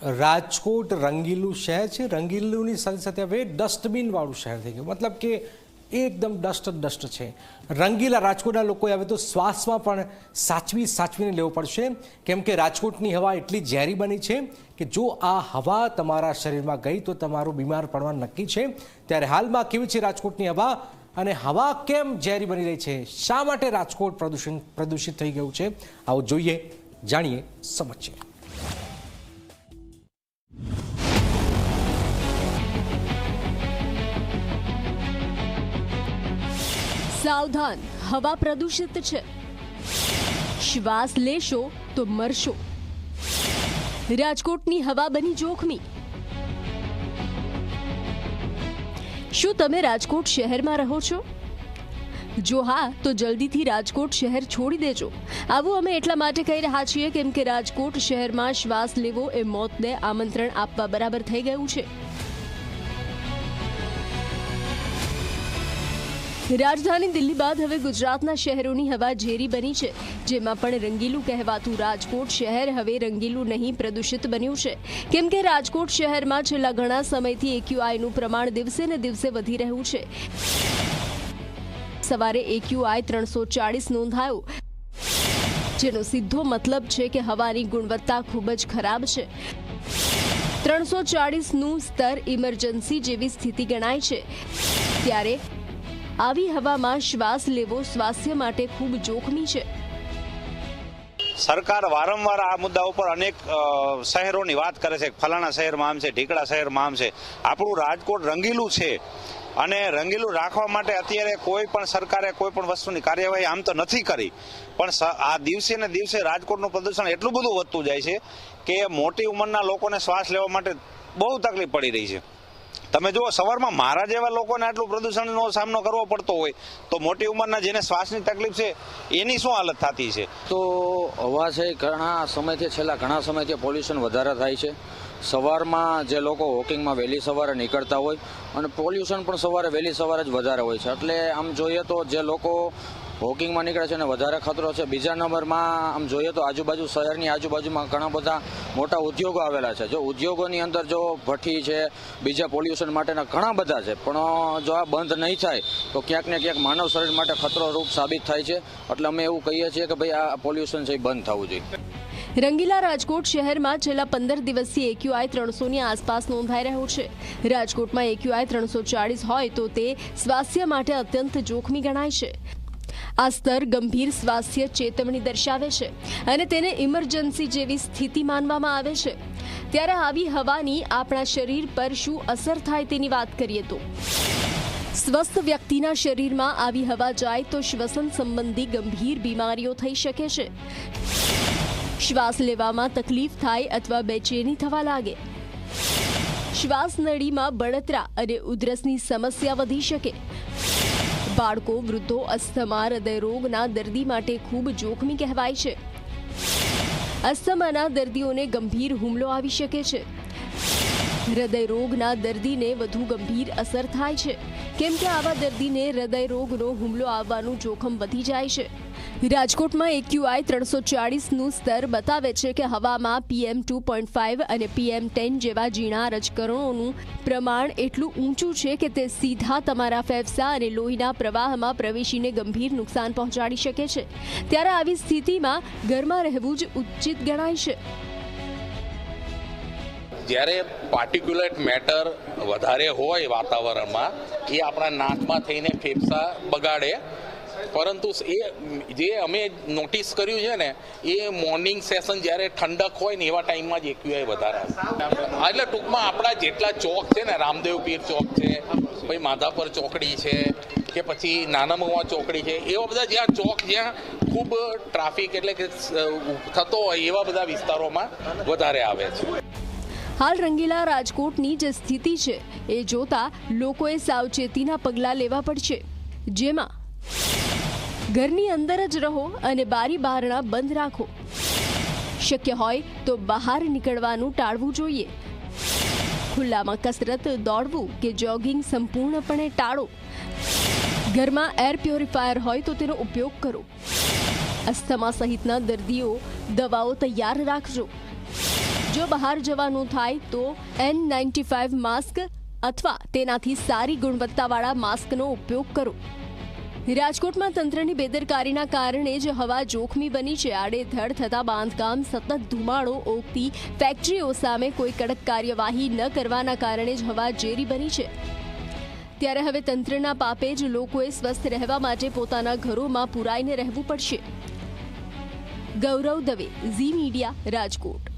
રાજકોટ રંગીલું શહેર છે. રંગીલુંની સાથે સાથે હવે ડસ્ટબિનવાળું શહેર થઈ ગયું. મતલબ કે એકદમ ડસ્ટ છે. રંગીલા રાજકોટના લોકોએ હવે તો શ્વાસમાં પણ સાચવીને લેવો પડશે, કેમ કે રાજકોટની હવા એટલી ઝેરી બની છે કે જો આ હવા તમારા શરીરમાં ગઈ તો તમારું બીમાર પડવા નક્કી છે. ત્યારે હાલમાં કેવી છે રાજકોટની હવા અને હવા કેમ ઝેરી બની રહી છે, શા માટે રાજકોટ પ્રદૂષિત થઈ ગયું છે, આવું જોઈએ, જાણીએ, સમજીએ. સાવધાન, હવા પ્રદૂષિત છે. શ્વાસ લેશો તો મરશો. રાજકોટની હવા બની જોખમી. શું તમે રાજકોટ શહેરમાં રહો છો? જો હા, તો જલ્દીથી રાજકોટ શહેર છોડી દેજો. આવું અમે એટલા માટે કહી રહ્યા છીએ કેમ કે રાજકોટ શહેરમાં શ્વાસ લેવો એ મોતને આમંત્રણ આપવા બરાબર થઈ ગયું છે. રાજધાની દિલ્હી બાદ હવે ગુજરાતના શહેરોની હવા ઝેરી બની છે, જેમાં પણ રંગીલું કહેવાતું રાજકોટ શહેર હવે રંગીલું નહીં, પ્રદૂષિત બન્યું છે. કેમ કે રાજકોટ શહેરમાં છેલ્લા ઘણા સમયથી AQIનું પ્રમાણ દિવસે ને દિવસે વધી રહ્યું છે. સવારે AQI 340 નોંધાયો, જેનો સીધો મતલબ છે કે હવાની ગુણવત્તા ખૂબ જ ખરાબ છે. 340નું સ્તર ઇમરજન્સી જેવી સ્થિતિ ગણાય છે. ત્યારે આવી હવામાં શ્વાસ લેવો સ્વાસ્થ્ય માટે ખૂબ જોખમી છે. સરકાર વારંવાર આ મુદ્દા ઉપર અનેક શહેરોની વાત કરે છે, ફલાણા શહેરમાં આમ છે, ઢીકડા શહેરમાં આમ છે. આપણું રાજકોટ રંગીલું છે અને રંગીલું રાખવા માટે અત્યારે કોઈ પણ સરકારે કોઈ પણ વસ્તુની કાર્યવાહી આમ તો નથી કરી, પણ આ દિવસે ને દિવસે રાજકોટનું પ્રદૂષણ એટલું બધું વધતું જાય છે કે મોટી ઉંમરના લોકોને શ્વાસ લેવા માટે બહુ તકલીફ પડી રહી છે. તમે જુઓ, સવારમાં મારા જેવા લોકોને આટલું પ્રદૂષણનો સામનો કરવો પડતો હોય તો મોટી ઉંમરના જેને શ્વાસની તકલીફ છે એની શું હાલત થતી છે? તો હવા છે છેલ્લા ઘણા સમયથી પોલ્યુશન વધારે થાય છે. સવારમાં જે લોકો વોકિંગમાં વહેલી સવારે નીકળતા હોય અને પોલ્યુશન પણ વહેલી સવારે જ વધારે હોય છે. એટલે આમ જોઈએ તો જે લોકો વોકિંગમાં નીકળે છે એને વધારે ખતરો છે. બીજા નંબરમાં આમ જોઈએ તો શહેરની આજુબાજુમાં ઘણા બધા મોટા ઉદ્યોગો આવેલા છે. જો ઉદ્યોગોની અંદર જો ભઠ્ઠી છે, બીજા પોલ્યુશન માટેના ઘણા બધા છે, પણ જો આ બંધ નહીં થાય તો ક્યાંક ને ક્યાંક માનવ શરીર માટે ખતરો રૂપ સાબિત થાય છે. એટલે અમે એવું કહીએ છીએ કે ભાઈ આ પોલ્યુશન છે એ બંધ થવું જોઈએ. રંગીલા રાજકોટ શહેરમાં છેલ્લા 15 દિવસથી AQI 300ની આસપાસ નોંધાઈ રહ્યો છે. રાજકોટમાં AQI 340 હોય તો તે સ્વાસ્થ્ય માટે અત્યંત જોખમી ગણાય છે. આ સ્તર ગંભીર સ્વાસ્થ્ય ચેતવણી દર્શાવે છે અને તેને ઇમરજન્સી જેવી સ્થિતિ માનવામાં આવે છે. ત્યારે આવી હવાની આપણા શરીર પર શું અસર થાય તેની વાત કરીએ તો સ્વસ્થ વ્યક્તિના શરીરમાં આવી હવા જાય તો શ્વસન સંબંધી ગંભીર બીમારીઓ થઈ શકે છે. શ્વાસ લેવામાં તકલીફ થાય અથવા બેચેની થવા લાગે. શ્વાસ નળીમાં બળતરા અને ઉધરસની સમસ્યા વધી શકે. બાળકો, વૃદ્ધો, અસ્થમા, હૃદયરોગના દર્દી માટે ખૂબ જોખમી કહેવાય છે. અસ્થમાના દર્દીઓને ગંભીર હુમલો આવી શકે છે. હૃદયરોગના દર્દીને વધુ ગંભીર અસર થાય છે, કેમ કે આવા દર્દીને હૃદયરોગનો હુમલો આવવાનું જોખમ વધી જાય છે. રાજકોટમાં AQI 340નું સ્તર બતાવે છે કે હવામાં PM 2.5 અને PM 10 જેવા ઝીણા રજકણોનું પ્રમાણ એટલું ઊંચું છે કે તે સીધા તમારા ફેફસા અને લોહીના પ્રવાહમાં પ્રવેશીને ગંભીર નુકસાન પહોંચાડી શકે છે. ત્યારે આવી સ્થિતિમાં ઘરમાં રહેવું જ ઉચિત ગણાય છે. જ્યારે પાર્ટિક્યુલેટ મેટર વધારે હોય વાતાવરણમાં, એ આપણા નાકમાં થઈને ફેફસા બગાડે. પરંતુ એ જે અમે નોટિસ કર્યું છે ને, એ મોર્નિંગ સેશન જ્યારે ઠંડક હોય ને એવા ટાઈમમાં જ AQI વધારે આવે. એટલે ટૂંકમાં આપણા જેટલા ચોક છે ને, રામદેવ પીર ચોક છે, પછી માધાપર ચોકડી છે કે પછી નાના મવા ચોકડી છે, એવા બધા જ્યાં ચોક જ્યાં ખૂબ ટ્રાફિક એટલે કે થતો હોય એવા બધા વિસ્તારોમાં વધારે આવે છે. હાલ રંગીલા રાજકોટની જે સ્થિતિ છે એ જોતા લોકોએ સાવચેતીના પગલાં લેવા પડશે, જેમાં ઘરની અંદર જ રહો અને બારી બારણા બંધ રાખો. શક્ય હોય તો બહાર નીકળવાનું ટાળવું જોઈએ. ખુલ્લામાં કસરત, દોડવું કે જોગિંગ સંપૂર્ણપણે ટાળો. ઘરમાં એર પ્યોરિફાયર હોય તો તેનો ઉપયોગ કરો. અસ્થમા સહિતના દર્દીઓ દવાઓ તૈયાર રાખજો. જો બહાર જવાનું થાય તો N95 માસ્ક અથવા તેનાથી સારી ગુણવત્તાવાળા માસ્કનો ઉપયોગ કરો. રાજકોટમાં તંત્રની બેદરકારીના કારણે જ હવા જોખમી બની છે. આડેધડ થતા બાંધકામ, સતત ધુમાડો ઓગતી ફેક્ટરીઓ સામે કોઈ કડક કાર્યવાહી ન કરવાના કારણે જ હવા ઝેરી બની છે. ત્યારે હવે તંત્રના પાપે જ લોકોએ સ્વસ્થ રહેવા માટે પોતાના ઘરોમાં પુરાઈને રહેવું પડશે. ગૌરવ દવે, ઝી મીડિયા, રાજકોટ.